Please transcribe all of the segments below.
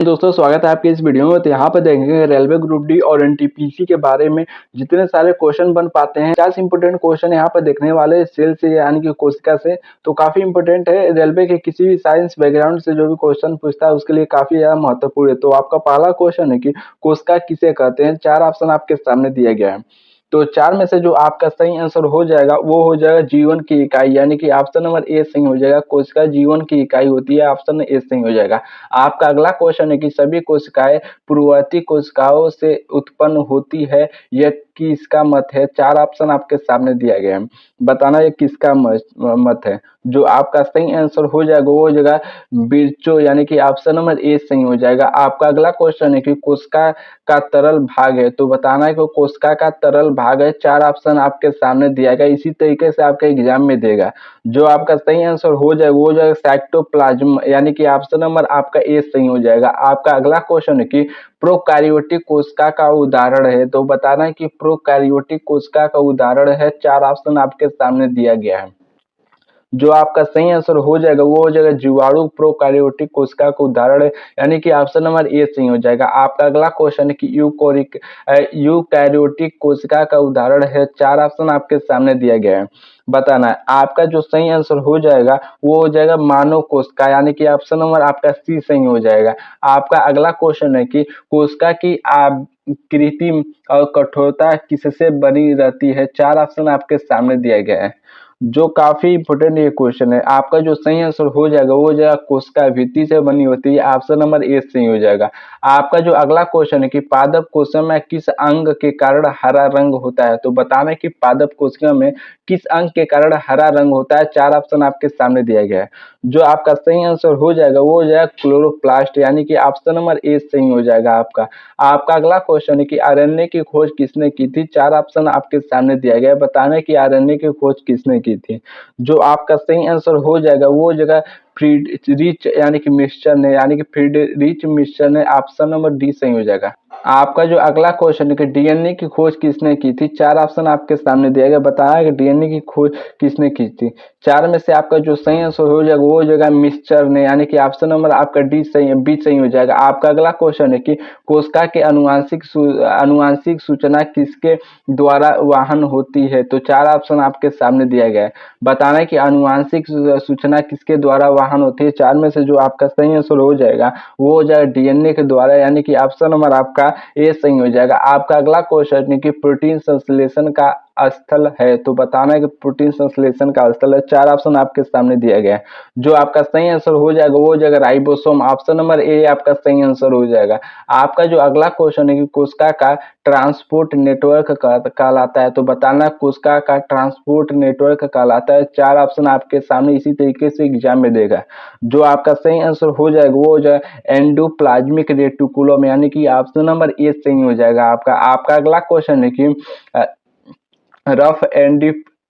दोस्तों स्वागत है आपके इस वीडियो में। तो यहाँ पर देखेंगे रेलवे ग्रुप डी और एनटीपीसी के बारे में जितने सारे क्वेश्चन बन पाते हैं। 50 इंपोर्टेंट क्वेश्चन यहाँ पर देखने वाले सेल से यानी कि कोशिका से, तो काफी इंपोर्टेंट है। रेलवे के किसी भी साइंस बैकग्राउंड से जो भी क्वेश्चन पूछता है उसके लिए काफी ज्यादा महत्वपूर्ण है। तो आपका पहला क्वेश्चन है कि कोशिका किसे कहते हैं। 4 ऑप्शन आपके सामने दिया गया है, तो 4 में से जो आपका सही आंसर हो जाएगा वो हो जाएगा जीवन की इकाई, यानी कि ऑप्शन नंबर ए सही हो जाएगा। कोशिका जीवन की इकाई होती है, ऑप्शन ए सही हो जाएगा। आपका अगला क्वेश्चन है कि सभी कोशिकाएं पूर्ववर्ती कोशिकाओं से उत्पन्न होती है, यह किसका मत है। 4 ऑप्शन आपके सामने दिया गया है, बताना ये किसका मत है। जो आपका सही आंसर हो जाएगा वो हो जाएगा बिरचो, यानी कि ऑप्शन नंबर ए सही हो जाएगा। आपका अगला क्वेश्चन है कि कोशिका का तरल भाग है, तो बताना है कि कोशिका का तरल भाग है। 4 ऑप्शन आपके सामने दिया गया, इसी तरीके से आपका एग्जाम में देगा। जो आपका सही आंसर हो जाएगा वो हो जाएगा साइटोप्लाज्म, यानी कि ऑप्शन नंबर आपका ए सही हो जाएगा। आपका अगला क्वेश्चन है कि प्रोकैरियोटिक कोशिका का उदाहरण है, तो बताना है कि प्रोकैरियोटिक कोशिका का उदाहरण है। 4 ऑप्शन आपके सामने दिया गया है। जो आपका सही आंसर हो जाएगा वो हो जाएगा जीवाणु प्रोकैरियोटिक कोशिका का उदाहरण है, यानी कि ऑप्शन नंबर ए सही हो जाएगा। आपका अगला क्वेश्चन है कि यूकैरियोटिक कोशिका का उदाहरण है। 4 ऑप्शन आपके सामने दिया गया है, बताना है। आपका जो सही आंसर हो जाएगा वो हो जाएगा मानव कोशिका, यानी कि ऑप्शन नंबर आपका सी सही हो जाएगा। आपका अगला क्वेश्चन है कि कोशिका की आकृति और कठोरता किससे बनी रहती है। 4 ऑप्शन आपके सामने दिया गया है, जो काफी इंपोर्टेंट ये क्वेश्चन है। आपका जो सही आंसर हो जाएगा वो हो जाएगा कोशिका भित्ति से बनी होती है, ऑप्शन नंबर ए सही हो जाएगा। आपका जो अगला क्वेश्चन है कि पादप कोशिका में किस अंग के कारण हरा रंग होता है, तो बताना है कि पादप कोशिका में किस अंग के कारण हरा रंग होता है। 4 ऑप्शन आपके सामने दिया गया है। जो आपका सही आंसर हो जाएगा वो हो जाएगा क्लोरोप्लास्ट, यानी कि ऑप्शन नंबर ए सही हो जाएगा आपका। आपका अगला क्वेश्चन है कि आरएनए की खोज किसने की थी। 4 ऑप्शन आपके सामने दिया गया है, बताना है कि आरएनए की खोज किसने की थी। जो आपका सही आंसर हो जाएगा वो जगह फ्रीडरिच यानी कि मिक्सचर ने, यानी कि फ्रीडरिच मिक्सचर ने, ऑप्शन नंबर डी सही हो जाएगा। आपका जो अगला क्वेश्चन है कि डीएनए की खोज किसने की थी। 4 ऑप्शन आपके सामने दिया गया, बताया कि डीएनए की खोज किसने की थी। 4 में से आपका जो सही आंसर हो जाएगा वो हो जाएगा मिक्सचर ने, यानी कि ऑप्शन नंबर आपका डी सही है, बी सही हो जाएगा। आपका अगला क्वेश्चन है कि कोशिका के अनुवांशिक सूचना किसके द्वारा वाहन होती है, तो 4 ऑप्शन आपके सामने दिया गया है, बताना है कि अनुवांशिक सूचना किसके द्वारा वाहन होती है। 4 में से जो आपका सही आंसर हो जाएगा वो हो जाएगा डीएनए के द्वारा, यानी कि ऑप्शन नंबर आपका ए सही हो जाएगा। आपका अगला क्वेश्चन है कि प्रोटीन संश्लेषण का स्थल है, तो बताना है कि प्रोटीन संश्लेषण का स्थल है। 4 ऑप्शन आपके सामने दिया गया है। जो आपका सही आंसर हो जाएगा वो हो जाएगा राइबोसोम, ऑप्शन नंबर ए आपका सही आंसर हो जाएगा। आपका जो अगला क्वेश्चन है कि कोशिका का ट्रांसपोर्ट नेटवर्क कहलाता है, तो बताना कोशिका का ट्रांसपोर्ट नेटवर्क कहलाता है। 4 ऑप्शन आपके सामने इसी तरीके से एग्जाम में देगा। जो आपका सही आंसर हो जाएगा वो हो जाएगा एंडोप्लाज्मिक रेटिकुलम, यानी कि ऑप्शन नंबर ए सही हो जाएगा आपका। आपका अगला क्वेश्चन है कि रफ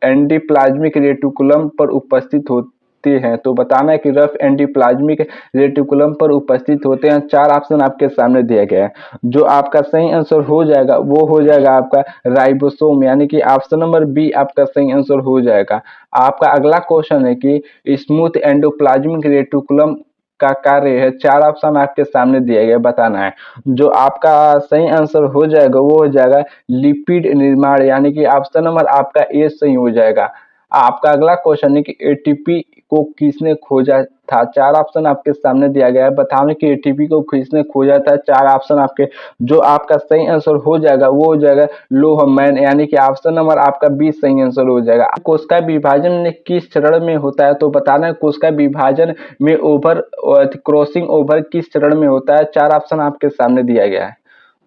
एंडीप्लाज्मिक रेटिकुलम पर उपस्थित होते हैं, तो बताना है कि रफ एंडीप्लाज्मिक रेटिकुलम पर उपस्थित होते हैं। 4 ऑप्शन आपके सामने दिया गया है। जो आपका सही आंसर हो जाएगा वो हो जाएगा आपका राइबोसोम, यानी कि ऑप्शन नंबर बी आपका सही आंसर हो जाएगा। आपका अगला क्वेश्चन है कि स्मूथ एंडोप्लाज्मिक रेटिकुलम का कार्य है। 4 ऑप्शन आपके सामने दिया गया, बताना है। जो आपका सही आंसर हो जाएगा वो हो जाएगा लिपिड निर्माण, यानी कि ऑप्शन नंबर आपका ए सही हो जाएगा। आपका अगला क्वेश्चन है कि एटीपी को किसने खोजा था। 4 ऑप्शन आपके सामने दिया गया है, बताने कि एटीपी को किसने खोजा था। 4 ऑप्शन आपके, जो आपका सही आंसर हो जाएगा वो हो जाएगा लोहमैन, यानी कि ऑप्शन नंबर आपका बी सही आंसर हो जाएगा। कोशिका विभाजन में किस चरण में होता है, तो बताना है कोशिका विभाजन में ओवर क्रॉसिंग ओवर किस चरण में होता है। 4 ऑप्शन आपके सामने दिया गया है।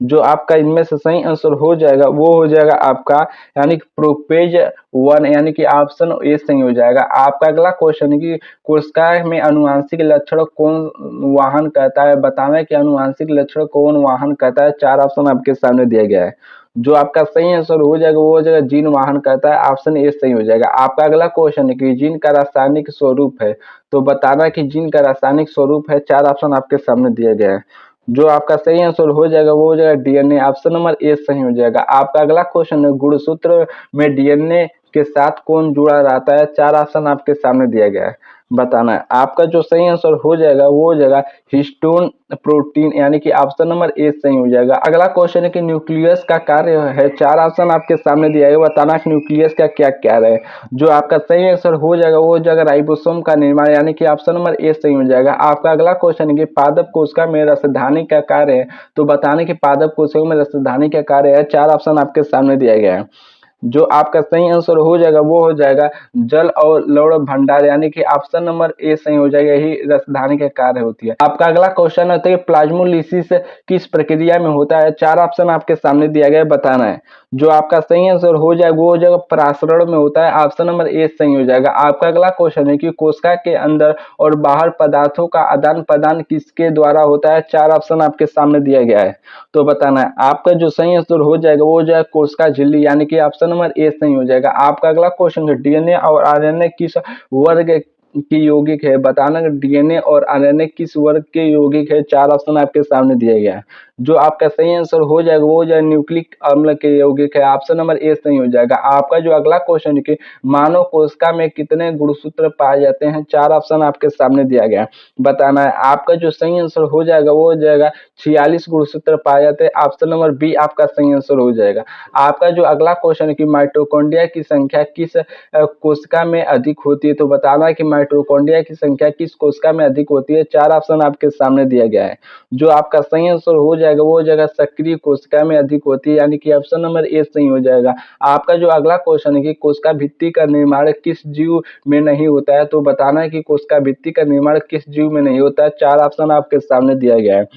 जो आपका इनमें से सही आंसर हो जाएगा वो हो जाएगा आपका, यानी कि प्रोपेज 1, यानी कि ऑप्शन ए सही हो जाएगा। आपका अगला क्वेश्चन है कि कोशिका में अनुवांशिक लक्षण कौन वाहन करता है, बताना है कि अनुवांशिक लक्षण कौन वाहन करता है। 4 ऑप्शन आपके सामने दिया गया है। जो आपका सही आंसर हो जाएगा वो हो जाएगा जीन वाहन करता है, ऑप्शन ए सही हो जाएगा। आपका अगला क्वेश्चन है कि जीन का रासायनिक स्वरूप है, तो बताना कि जीन का रासायनिक स्वरूप है। 4 ऑप्शन आपके सामने दिया गया है। जो आपका सही आंसर हो जाएगा वो हो जाएगा डीएनए, ऑप्शन नंबर ए सही हो जाएगा। आपका अगला क्वेश्चन है गुणसूत्र में डीएनए के साथ कौन जुड़ा रहता है। 4 ऑप्शन आपके सामने दिया गया है, बताना है। आपका जो सही आंसर हो जाएगा वो हो जाएगा हिस्टोन प्रोटीन, यानी कि ऑप्शन नंबर ए सही हो जाएगा। अगला क्वेश्चन है कि न्यूक्लियस का कार्य है, 4 ऑप्शन आपके सामने दिया है, बताना कि न्यूक्लियस का क्या कार्य है। जो आपका सही आंसर हो जाएगा वो हो जाएगा राइबोसोम का निर्माण, यानी कि ऑप्शन नंबर ए सही हो जाएगा। आपका अगला क्वेश्चन है कि पादप कोशिका में रसधानी का कार्य है, तो बताने कि पादप कोशिका में रसधानी का कार्य है, 4 ऑप्शन आपके सामने दिया गया है। जो आपका सही आंसर हो जाएगा वो हो जाएगा जल और लवण भंडार, यानी कि ऑप्शन नंबर ए सही हो जाएगा, यही रसधानी के कार्य होती है। आपका अगला क्वेश्चन होता है प्लाज्मोलिसिस किस प्रक्रिया में होता है, 4 ऑप्शन आपके सामने दिया गया है, बताना है। जो आपका सही आंसर हो जाएगा वो हो जाएगा परासरण में होता है, ऑप्शन नंबर ए सही हो जाएगा। आपका अगला क्वेश्चन है कि कोशिका के अंदर और बाहर पदार्थों का आदान प्रदान किसके द्वारा होता है, 4 ऑप्शन आपके सामने दिया गया है, तो बताना है। आपका जो सही आंसर हो जाएगा वो हो जाएगा कोशिका झिल्ली, यानी कि ऑप्शन नंबर ए सही हो जाएगा। आपका अगला क्वेश्चन है डीएनए और आरएनए किस वर्ग की यौगिक है, बताना डीएनए और आरएनए किस वर्ग के यौगिक है, 4 ऑप्शन आपके सामने दिया गया है। जो आपका सही आंसर हो जाएगा वो हो जाएगा न्यूक्लिक अम्ल के यौगिक है, ऑप्शन नंबर ए सही हो जाएगा। आपका जो अगला क्वेश्चन है कि मानव कोशिका में कितने गुणसूत्र पाए जाते हैं, 4 ऑप्शन आपके सामने दिया गया है, बताना है। आपका जो सही आंसर हो जाएगा वो हो जाएगा 46 गुणसूत्र पाए जाते हैं, ऑप्शन नंबर बी आपका सही आंसर हो जाएगा। आपका जो अगला क्वेश्चन है कि माइटोकॉन्ड्रिया की संख्या किस कोशिका में अधिक होती है, तो बताना है कि माइटोकॉन्ड्रिया की संख्या किस कोशिका में अधिक होती है, 4 ऑप्शन आपके सामने दिया गया है। जो आपका सही आंसर हो जाएगा वो हो जाएगा सक्रिय कोशिका में अधिक होती है, यानी कि ऑप्शन नंबर ए सही हो जाएगा। आपका जो अगला क्वेश्चन है कि कोशिका भित्ति का निर्माण किस जीव में नहीं होता है, तो बताना है कि कोशिका भित्ति का निर्माण किस जीव में नहीं होता है, 4 ऑप्शन आपके सामने दिया गया है।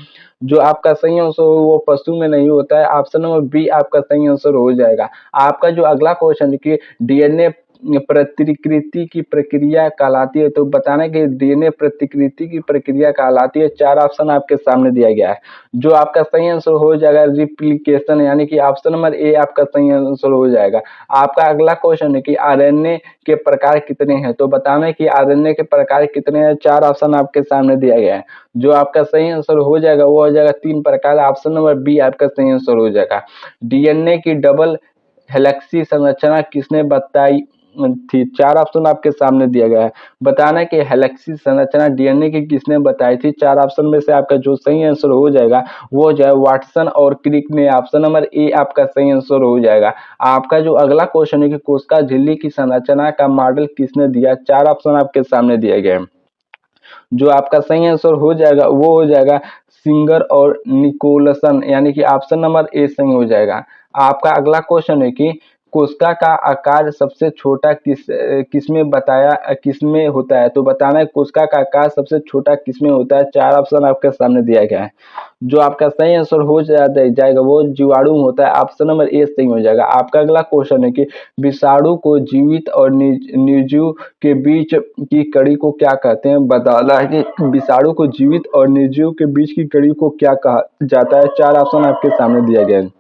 जो आपका सही आंसर हो वो पशु में नहीं होता है, ऑप्शन नंबर बी आपका सही आंसर हो जाएगा। आपका जो अगला क्वेश्चन है कि डीएनए प्रतिकृति की प्रक्रिया कहलाती है, तो बताना है कि डीएनए प्रतिकृति की प्रक्रिया कहलाती है, 4 ऑप्शन आपके सामने दिया गया है। जो आपका सही आंसर हो जाएगा रिप्लिकेशन, यानी कि ऑप्शन नंबर ए आपका सही आंसर हो जाएगा। आपका अगला क्वेश्चन है कि आरएनए के प्रकार कितने हैं, तो बताना है कि आरएनए के प्रकार कितने हैं, 4 ऑप्शन आपके सामने दिया गया है। जो आपका सही आंसर हो जाएगा वो हो जाएगा 3 प्रकार, ऑप्शन नंबर बी आपका सही आंसर हो जाएगा। डीएनए की डबल हेलिक्सी संरचना किसने बताई थी, 4 ऑप्शन आपके सामने दिया गया है, बताना है कि हेलिक्सी संरचना डीएनए की किसने बताई थी, 4 ऑप्शन में से आपका जो सही आंसर हो जाएगा वो हो जाए वाटसन और क्रिक ने, ऑप्शन नंबर ए आपका सही आंसर हो जाएगा। आपका जो अगला क्वेश्चन है कि कोशिका झिल्ली की संरचना का मॉडल किसने दिया, 4 ऑप्शन आपके सामने दिए गए हैं। जो आपका सही आंसर हो जाएगा वो हो जाएगा सिंगर और निकोलसन, यानी कि ऑप्शन नंबर ए सही हो जाएगा। आपका अगला क्वेश्चन है कि कोशिका का आकार सबसे छोटा किसमें बताया किसमें होता है, तो बताना है कोशिका का आकार सबसे छोटा किसमें होता है, 4 ऑप्शन आपके सामने दिया गया है। जो आपका सही आंसर हो जाएगा वो जीवाणु में होता है, ऑप्शन नंबर ए सही हो जाएगा। आपका अगला क्वेश्चन है कि विषाणु को जीवित और निर्जीव के बीच की कड़ी को क्या कहते हैं, बताना है कि विषाणु को जीवित और निर्जीव के बीच की कड़ी को क्या कहा जाता है, 4 ऑप्शन आपके सामने दिया गया है।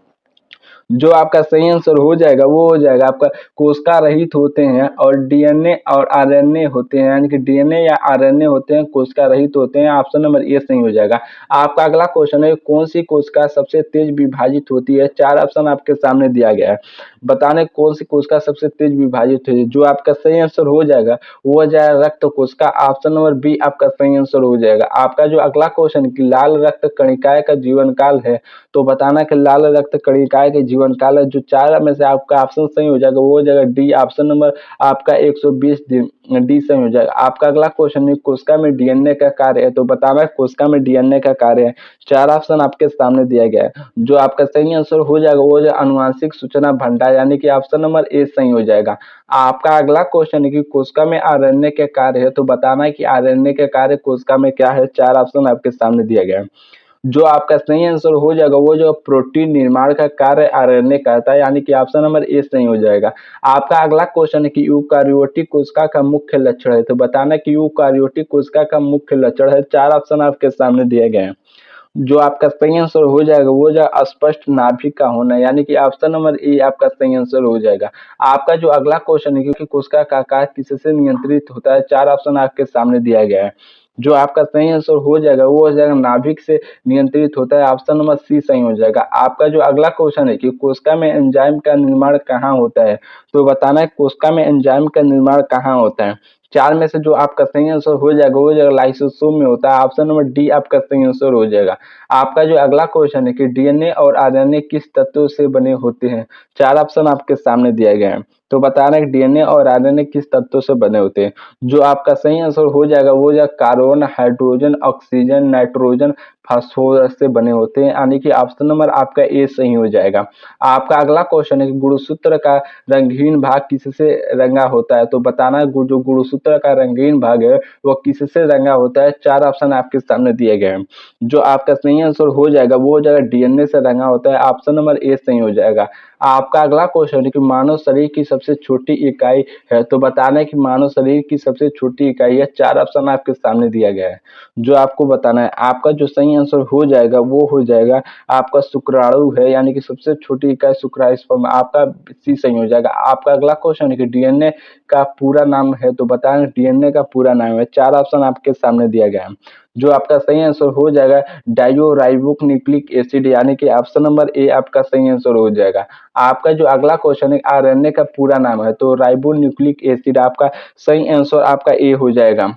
जो आपका सही आंसर हो जाएगा वो हो जाएगा आपका कोशिका रहित होते हैं और डीएनए और आरएनए होते हैं, यानी कि डीएनए या आरएनए होते हैं, कोशिका रहित होते हैं, ऑप्शन नंबर ए सही हो जाएगा। आपका अगला क्वेश्चन है कौन सी कोशिका सबसे तेज विभाजित होती है, 4 ऑप्शन आपके सामने दिया गया है, बताने कौन सी कोशिका सबसे तेज विभाजित होती है। जो आपका सही आंसर हो जाएगा वो हो जाएगा रक्त कोशिका, ऑप्शन नंबर बी आपका सही आंसर हो जाएगा। आपका जो अगला क्वेश्चन कि लाल रक्त कणिकाएं का जीवन काल है, तो बताना कि लाल रक्त कणिकाएं के जीवन काल है, जो 4 में से आपका ऑप्शन सही हो जाएगा वो हो जाएगा डी, ऑप्शन नंबर आपका 120 दिन, डी सही हो जाएगा। आपका अगला क्वेश्चन है कोशिका में डीएनए का कार्य है, तो बताना कोशिका में डीएनए का कार्य है, 4 ऑप्शन आपके सामने दिया गया है। जो आपका सही आंसर हो जाएगा वो जो अनुवांशिक सूचना भंडार, यानी कि ऑप्शन नंबर ए सही हो जाएगा। आपका अगला क्वेश्चन है कि कोशिका में आरएनए के कार्य है, तो बताना है कि आरएनए के कार्य कोशिका में क्या है, 4 ऑप्शन आपके सामने दिया गया है। जो आपका सही आंसर हो जाएगा वो जो प्रोटीन निर्माण का कार्य आरएनए करता है, यानी कि ऑप्शन नंबर ए सही हो जाएगा। आपका अगला क्वेश्चन है कि यूकारियोटिक कोशिका का मुख्य लक्षण है, तो बताना कि यूकारियोटिक कोशिका का मुख्य लक्षण है, 4 ऑप्शन आपके सामने दिए गए हैं। जो आपका सही आंसर हो जाएगा वो जो अस्पष्ट नाभिक का होना, यानी कि ऑप्शन नंबर ए आपका सही आंसर हो जाएगा। आपका जो अगला क्वेश्चन है क्योंकि कोशिका का आकार किससे नियंत्रित होता है, 4 ऑप्शन आपके सामने दिया गया है। जो आपका सही आंसर हो जाएगा वो हो जाएगा नाभिक से नियंत्रित होता है, ऑप्शन नंबर सी सही हो जाएगा। आपका जो अगला क्वेश्चन है कि कोशिका में एंजाइम का निर्माण कहाँ होता है, तो बताना है कोशिका में एंजाइम का निर्माण कहाँ होता है, 4 में से जो आपका सही आंसर हो जाएगा वो हो जाएगा लाइसोसोम में होता है। ऑप्शन नंबर डी आपका सही आंसर हो जाएगा। आपका जो अगला क्वेश्चन है कि डीएनए और आरएनए किस तत्वों से बने होते हैं? 4 ऑप्शन आपके सामने दिए गए हैं। तो बताना है कि डीएनए और आरएनए किस तत्वों से बने होते हैं? जो आपका सही आंसर हो जाएगा वो हो जाएगा carbon, hydrogen, oxygen, nitrogen, phosphorus से बने होते हैं, यानी कि ऑप्शन नंबर आपका ए सही हो जाएगा। आपका अगला क्वेश्चन है कि गुणसूत्र का रंगीन भाग किससे रंगा होता है? तो बताना है जो गुणसूत्र का रंगीन भाग है वो किससे रंगा होता है? 4 ऑप्शन आपके सामने दिए गए हैं। जो आपका सही आंसर हो जाएगा वो हो जाएगा डीएनए से रंगा होता है। ऑप्शन नंबर ए सही हो जाएगा। आपका अगला क्वेश्चन है कि मानव शरीर की सबसे छोटी इकाई है, तो बताना है कि मानव शरीर की सबसे छोटी इकाई है। 4 ऑप्शन आपके सामने दिया गया है, जो आपको बताना है। आपका जो सही आंसर हो जाएगा वो हो जाएगा आपका शुक्राणु है, यानी कि सबसे छोटी इकाई शुक्राणु स्पर्म, आपका सी सही हो जाएगा। आपका अगला क्वेश्चन है कि डीएनए का पूरा नाम है, तो बताएं डीएनए का पूरा नाम है। 4 ऑप्शन आपके सामने दिया गया है, जो आपका सही आंसर हो जाएगा डाइओराइबोक न्यूक्लिक एसिड, यानी कि ऑप्शन नंबर ए आपका सही आंसर हो जाएगा। आपका जो अगला क्वेश्चन है आरएनए का पूरा नाम है, तो राइबो न्यूक्लिक एसिड, आपका सही आंसर आपका ए हो जाएगा।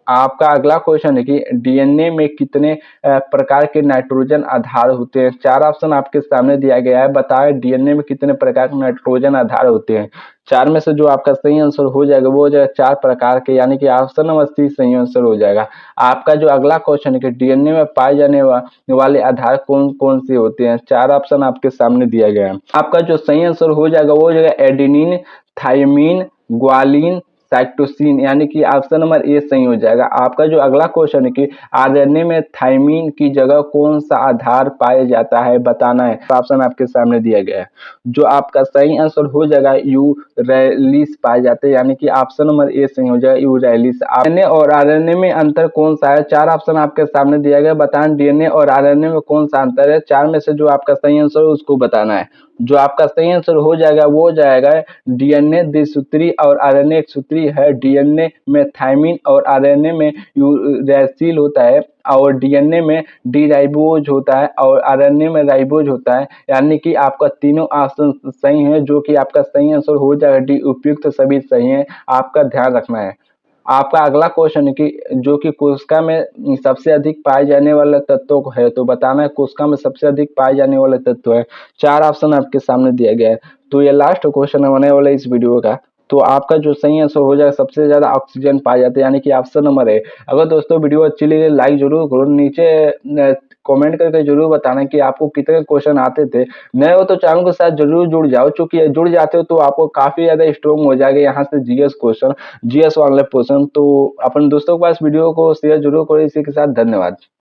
आपका अगला क्वेश्चन है कि डीएनए में कितने प्रकार के नाइट्रोजन आधार होते हैं? 4 ऑप्शन आपके सामने दिया गया है, बताएं डीएनए में कितने प्रकार के नाइट्रोजन आधार होते हैं? 4 में से जो आपका सही आंसर हो जाएगा वो हो जाएगा 4 प्रकार के, यानी कि ऑप्शन नंबर सी सही आंसर हो जाएगा। आपका जो अगला क्वेश्चन है कि डीएनए में पाए जाने वाले आधार कौन कौन से होते हैं? 4 ऑप्शन आपके सामने दिया गया है। आपका जो सही आंसर हो जाएगा वो हो जाएगा एडेनिन, थायमिन, ग्वालिन, साइटोसिन, यानी कि ऑप्शन नंबर ए सही हो जाएगा। आपका जो अगला क्वेश्चन है कि आरएनए में थायमिन की जगह कौन सा आधार पाया जाता है? बताना है। ऑप्शन आपके सामने दिया गया है, जो आपका सही आंसर हो जाएगा यूरैलिस पाए जाते हैं, यानी कि ऑप्शन नंबर ए सही हो जाएगा यूरैलिस। डीएनए और आरएनए में अंतर कौन सा है? 4 ऑप्शन आपके सामने दिया गया, बताएं डीएनए और आरएनए में कौन सा अंतर है? 4 में से जो आपका सही आंसर है उसको बताना है। जो आपका सही आंसर हो जाएगा वो हो जाएगा डीएनए द्विसूत्री और आरएनए एक सूत्री है। डीएनए में थायमिन और आरएनए में यूरैसिल होता है, और डीएनए में डीराइबोज होता है और आरएनए में राइबोज होता है, यानी कि आपका तीनों ऑप्शन सही है, जो कि आपका सही आंसर हो जाएगा डी, उपयुक्त सभी सही है, आपका ध्यान रखना है। आपका अगला क्वेश्चन है कि जो कि कोशिका में सबसे अधिक पाए जाने वाला तत्व है, तो बताना है कोशिका में सबसे अधिक पाए जाने वाला तत्व है। 4 ऑप्शन आपके सामने दिया गया है। तो ये लास्ट क्वेश्चन होने वाला है इस वीडियो का। तो आपका जो सही आंसर हो जाएगा सबसे ज्यादा ऑक्सीजन पाए जाते हैं, यानी कि ऑप्शन नंबर है। अगर दोस्तों वीडियो अच्छी लगी लाइक जरूर करो, नीचे कमेंट करके जरूर बताना कि आपको कितने क्वेश्चन आते थे। नए हो तो चैनल के साथ जरूर जुड़ जाओ, चूंकि जुड़ जाते हो तो आपको काफी ज्यादा स्ट्रॉन्ग हो जाएगा यहाँ से जीएस क्वेश्चन, जीएस वाले क्वेश्चन। तो अपन दोस्तों के पास वीडियो को शेयर जरूर करें। इसी के साथ धन्यवाद।